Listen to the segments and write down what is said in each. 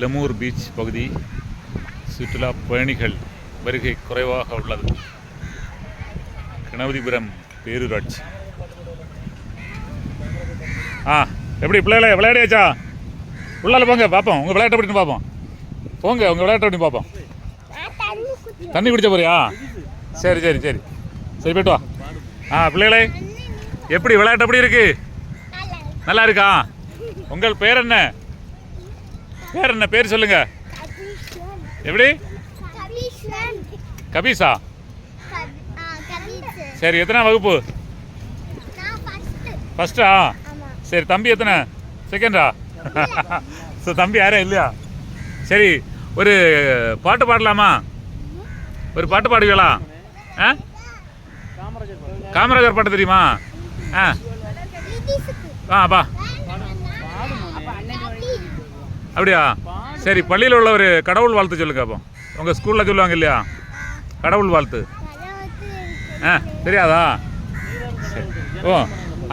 Lemur beach பகுதி சுற்றுலா பயணிகள் வருகை குறைவாக உள்ளது. கணபதிபுரம் பேரூராட்சி. எப்படி பிள்ளைகளை விளையாடியாச்சா? உள்ளால போங்க பார்ப்போம், உங்கள் விளையாட்டை அப்படின்னு பார்ப்போம். போங்க உங்கள் விளையாட்டை அப்படின்னு பார்ப்போம். தண்ணி குடிச்ச போறியா? சரி சரி சரி சரி போய்ட்டு வா. பிள்ளைகளே எப்படி விளையாட்டு எப்படி இருக்கு? நல்லா இருக்கா? உங்கள் பேர் என்ன? பேர் என்ன? பேர் சொல்லுங்க. எப்படி? கபீஷா. சரி, எத்தனை வகுப்பு? ஃபர்ஸ்டா? சரி, தம்பி எத்தனை? செகண்டா? தம்பி யாரும் இல்லையா? சரி, ஒரு பாட்டு பாடலாமா? ஒரு பாட்டு பாடுவீங்களா? காமராஜர் பாட்டு தெரியுமா? பா. அப்படியா? சரி, பள்ளியில் உள்ள ஒரு கடவுள் வாழ்த்து சொல்லுங்க. அப்போ உங்கள் ஸ்கூலில் சொல்லுவாங்க இல்லையா கடவுள் வாழ்த்து? தெரியாதா? ஓ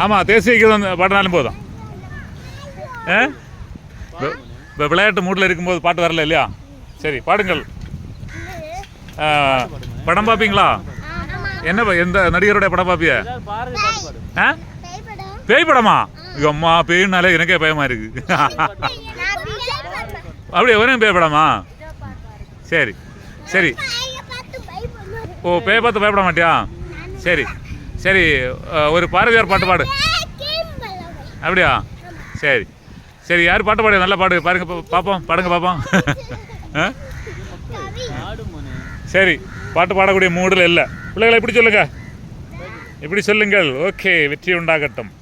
ஆமாம், தேசிய கீதம் பாடினாலும் போதும். இப்போ விளையாட்டு மூடில் இருக்கும்போது பாட்டு வரல இல்லையா? சரி, பாடுங்கள். படம் பார்ப்பீங்களா? என்ன எந்த நடிகருடைய படம் பார்ப்பிய? பேய் படமா? அம்மா, பேய்னாலே எனக்கே பயமா இருக்கு. அப்படியே ஒரே பேய் படமா? சரி சரி. ஓ, பேய் பார்த்து பயப்பட மாட்டியா? சரி சரி, ஒரு பாரதியார் பாட்டு பாடு. அப்படியா? சரி சரி, யார் பாட்டு பாடு? நல்லா பாடு, பாருங்க பார்ப்போம், பாடுங்க பார்ப்போம். சரி, பாட்டு பாடக்கூடிய மூடில் இல்லை. பிள்ளைகளை இப்படி சொல்லுங்க, இப்படி சொல்லுங்கள். ஓகே, வெற்றி உண்டாகட்டும்.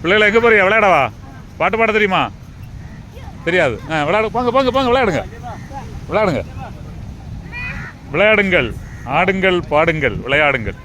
பிள்ளைகளை எங்கே போறீங்க? விளையாடவா? பாட்டு பாட தெரியுமா? தெரியாது. விளையாடு, போங்க போங்க போங்க, விளையாடுங்க விளையாடுங்க விளையாடுங்கள். ஆடுங்கள், பாடுங்கள், விளையாடுங்கள்.